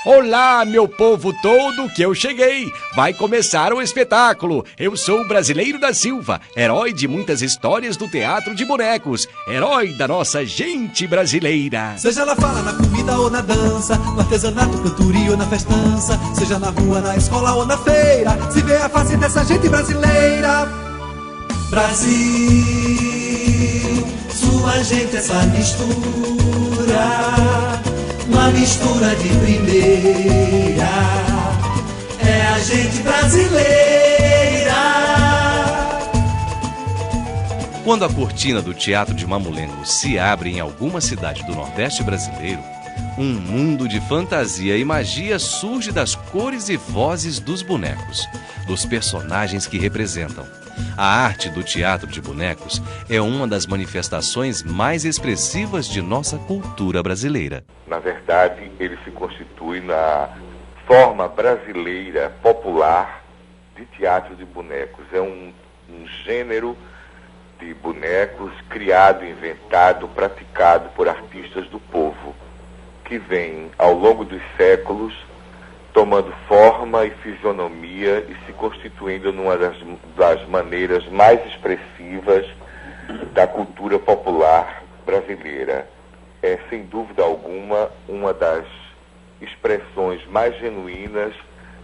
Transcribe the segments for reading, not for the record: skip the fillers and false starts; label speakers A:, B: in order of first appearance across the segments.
A: Olá, meu povo todo, que eu cheguei. Vai começar o espetáculo. Eu sou o Brasileiro da Silva, herói de muitas histórias do teatro de bonecos, herói da nossa gente brasileira.
B: Seja ela fala na comida ou na dança, no artesanato, cantoria ou na festança, seja na rua, na escola ou na feira, se vê a face dessa gente brasileira. Brasil, sua gente, essa mistura, uma mistura de primeira, é a gente brasileira.
C: Quando a cortina do Teatro de Mamulengo se abre em alguma cidade do Nordeste brasileiro, um mundo de fantasia e magia surge das cores e vozes dos bonecos, dos personagens que representam. A arte do teatro de bonecos é uma das manifestações mais expressivas de nossa cultura brasileira.
D: Na verdade, ele se constitui na forma brasileira popular de teatro de bonecos. É um gênero de bonecos criado, inventado, praticado por artistas do povo, que vem, ao longo dos séculos, tomando forma e fisionomia e se constituindo numa das maneiras mais expressivas da cultura popular brasileira. É, sem dúvida alguma, uma das expressões mais genuínas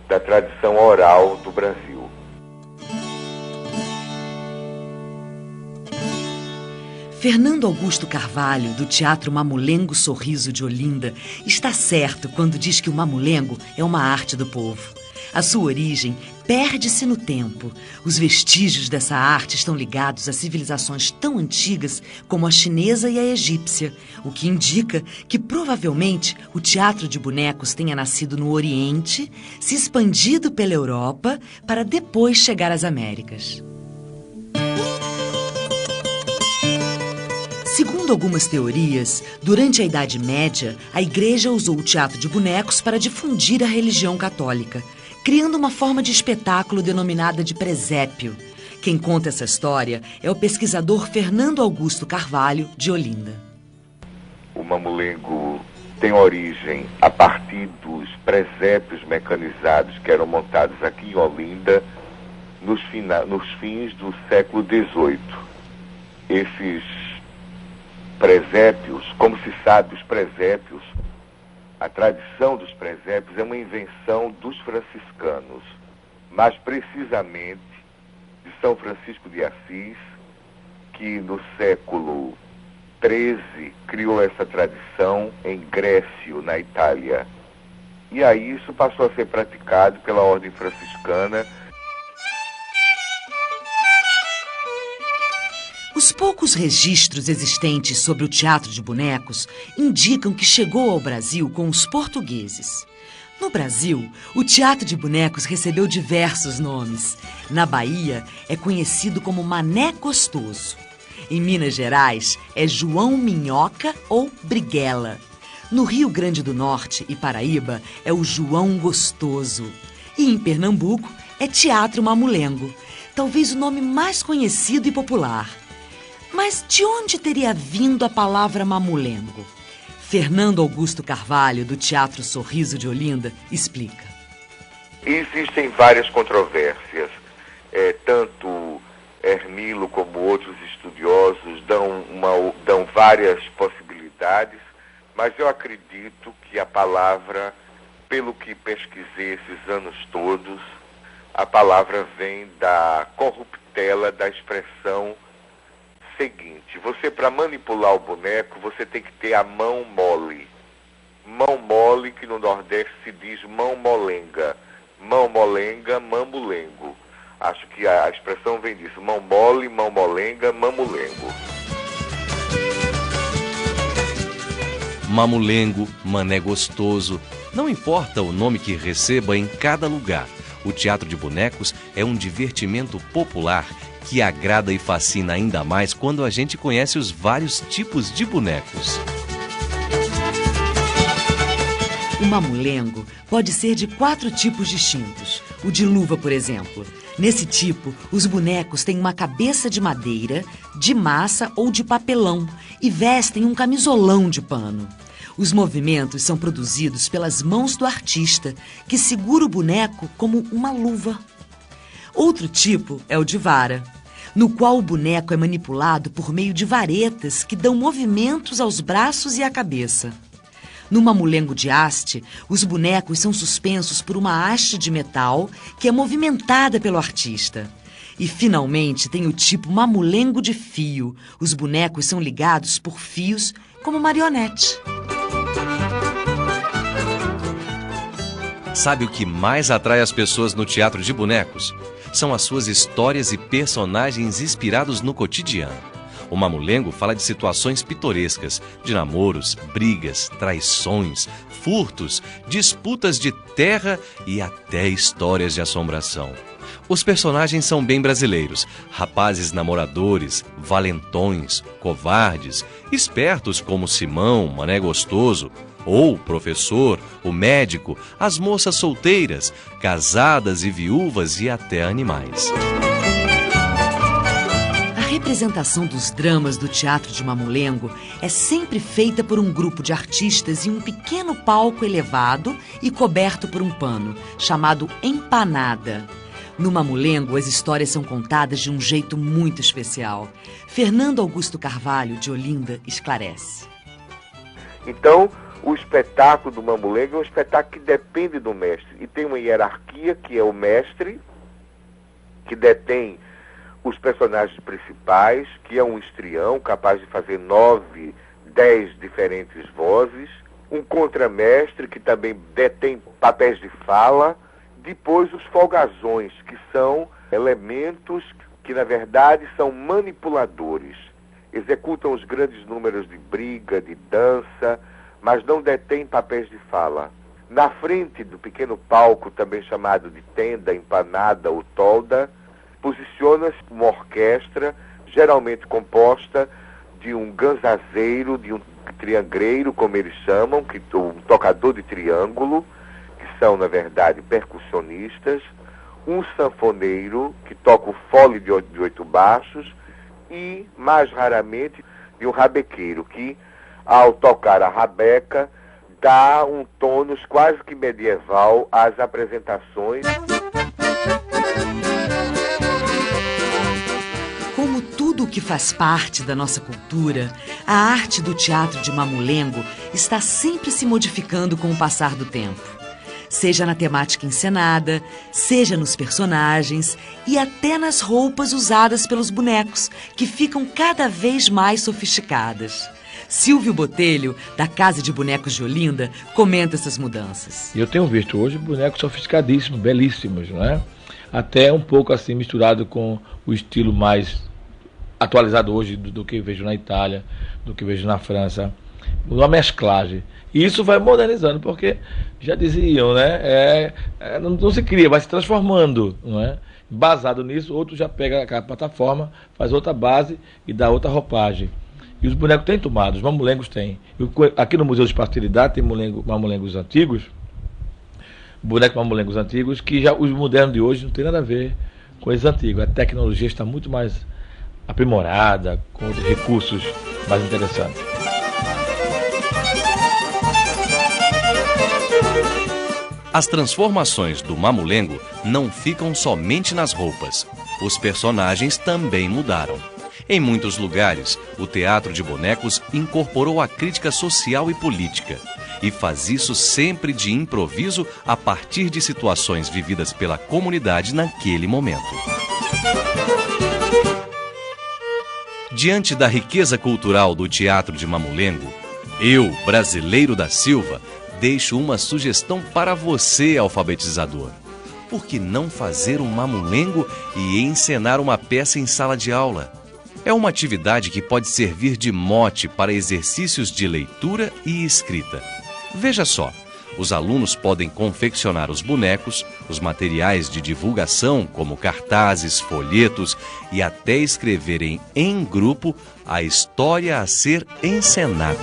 D: da tradição oral do Brasil.
E: Fernando Augusto Carvalho, do Teatro Mamulengo Sorriso de Olinda, está certo quando diz que o mamulengo é uma arte do povo. A sua origem perde-se no tempo. Os vestígios dessa arte estão ligados a civilizações tão antigas como a chinesa e a egípcia, o que indica que provavelmente o teatro de bonecos tenha nascido no Oriente, se expandido pela Europa para depois chegar às Américas. Segundo algumas teorias, durante a Idade Média, a Igreja usou o teatro de bonecos para difundir a religião católica, criando uma forma de espetáculo denominada de presépio. Quem conta essa história é o pesquisador Fernando Augusto Carvalho, de Olinda.
D: O mamulengo tem origem a partir dos presépios mecanizados que eram montados aqui em Olinda nos fins do século XVIII. Esses presépios, como se sabe, os presépios, a tradição dos presépios é uma invenção dos franciscanos, mais precisamente de São Francisco de Assis, que no século XIII criou essa tradição em Grécio, na Itália. E aí isso passou a ser praticado pela ordem franciscana.
E: Os poucos registros existentes sobre o teatro de bonecos indicam que chegou ao Brasil com os portugueses. No Brasil, o teatro de bonecos recebeu diversos nomes. Na Bahia, é conhecido como Mané Gostoso. Em Minas Gerais, é João Minhoca ou Briguela. No Rio Grande do Norte e Paraíba, é o João Gostoso. E em Pernambuco, é Teatro Mamulengo, talvez o nome mais conhecido e popular. Mas de onde teria vindo a palavra mamulengo? Fernando Augusto Carvalho, do Teatro Sorriso de Olinda, explica.
D: Existem várias controvérsias. Tanto Hermilo como outros estudiosos dão várias possibilidades, mas eu acredito que a palavra, pelo que pesquisei esses anos todos, a palavra vem da corruptela da expressão seguinte: você, para manipular o boneco, você tem que ter a mão mole. Mão mole, que no Nordeste se diz mão molenga. Mão molenga, mamulengo. Acho que a expressão vem disso: mão mole, mão molenga, mamulengo.
C: Mamulengo, Mané Gostoso, não importa o nome que receba em cada lugar, o teatro de bonecos é um divertimento popular que agrada e fascina ainda mais quando a gente conhece os vários tipos de bonecos.
E: O mamulengo pode ser de 4 tipos distintos. O de luva, por exemplo. Nesse tipo, os bonecos têm uma cabeça de madeira, de massa ou de papelão e vestem um camisolão de pano. Os movimentos são produzidos pelas mãos do artista, que segura o boneco como uma luva. Outro tipo é o de vara, no qual o boneco é manipulado por meio de varetas que dão movimentos aos braços e à cabeça. No mamulengo de haste, os bonecos são suspensos por uma haste de metal que é movimentada pelo artista. E, finalmente, tem o tipo mamulengo de fio. Os bonecos são ligados por fios como marionete.
C: Sabe o que mais atrai as pessoas no teatro de bonecos? São as suas histórias e personagens inspirados no cotidiano. O mamulengo fala de situações pitorescas, de namoros, brigas, traições, furtos, disputas de terra e até histórias de assombração. Os personagens são bem brasileiros, rapazes namoradores, valentões, covardes, espertos como Simão, Mané Gostoso, ou o professor, o médico, as moças solteiras, casadas e viúvas e até animais.
E: A representação dos dramas do teatro de mamulengo é sempre feita por um grupo de artistas em um pequeno palco elevado e coberto por um pano, chamado empanada. No mamulengo, as histórias são contadas de um jeito muito especial. Fernando Augusto Carvalho, de Olinda, esclarece.
D: Então, o espetáculo do mamulengo é um espetáculo que depende do mestre. E tem uma hierarquia que é o mestre, que detém os personagens principais, que é um histrião capaz de fazer 9, 10 diferentes vozes. Um contramestre, que também detém papéis de fala. Depois, os folgazões, que são elementos que, na verdade, são manipuladores. Executam os grandes números de briga, de dança, mas não detêm papéis de fala. Na frente do pequeno palco, também chamado de tenda, empanada ou tolda, posiciona-se uma orquestra, geralmente composta de um ganzazeiro, de um triangreiro, como eles chamam, um tocador de triângulo, que são, na verdade, percussionistas, um sanfoneiro, que toca o fole de 8 baixos, e, mais raramente, de um rabequeiro, que, ao tocar a rabeca, dá um tônus quase que medieval às apresentações.
E: Como tudo o que faz parte da nossa cultura, a arte do teatro de mamulengo está sempre se modificando com o passar do tempo. Seja na temática encenada, seja nos personagens e até nas roupas usadas pelos bonecos, que ficam cada vez mais sofisticadas. Silvio Botelho, da Casa de Bonecos de Olinda, comenta essas mudanças.
F: Eu tenho visto hoje bonecos sofisticadíssimos, belíssimos, não é? Até um pouco assim misturado com o estilo mais atualizado hoje do que vejo na Itália, do que vejo na França. Uma mesclagem. E isso vai modernizando, porque já diziam, né? Não se cria, vai se transformando, não é? Basado nisso, outro já pega aquela plataforma, faz outra base e dá outra roupagem. E os bonecos têm tomado, os mamulengos têm. Aqui no Museu de Pastilidade tem mamulengos antigos, bonecos mamulengos antigos, que já os modernos de hoje não tem nada a ver com os antigos. A tecnologia está muito mais aprimorada, com recursos mais interessantes.
C: As transformações do mamulengo não ficam somente nas roupas. Os personagens também mudaram. Em muitos lugares, o teatro de bonecos incorporou a crítica social e política. E faz isso sempre de improviso a partir de situações vividas pela comunidade naquele momento. Diante da riqueza cultural do teatro de mamulengo, eu, Brasileiro da Silva, deixo uma sugestão para você, alfabetizador. Por que não fazer um mamulengo e encenar uma peça em sala de aula? É uma atividade que pode servir de mote para exercícios de leitura e escrita. Veja só, os alunos podem confeccionar os bonecos, os materiais de divulgação, como cartazes, folhetos, e até escreverem em grupo a história a ser encenada.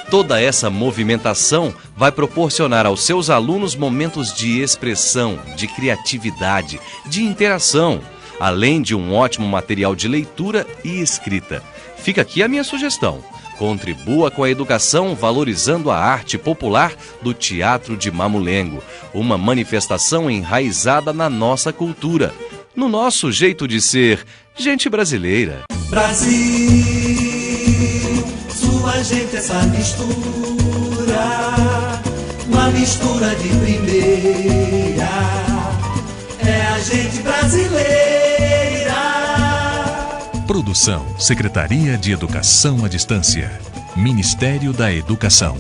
C: Toda essa movimentação vai proporcionar aos seus alunos momentos de expressão, de criatividade, de interação, além de um ótimo material de leitura e escrita. fica aqui a minha sugestão. Contribua com a educação valorizando a arte popular do Teatro de Mamulengo, uma manifestação enraizada na nossa cultura, no nosso jeito de ser gente brasileira.
B: Brasil, sua gente, essa mistura, uma mistura de primeira, é a gente brasileira.
G: Produção, Secretaria de Educação à Distância, Ministério da Educação.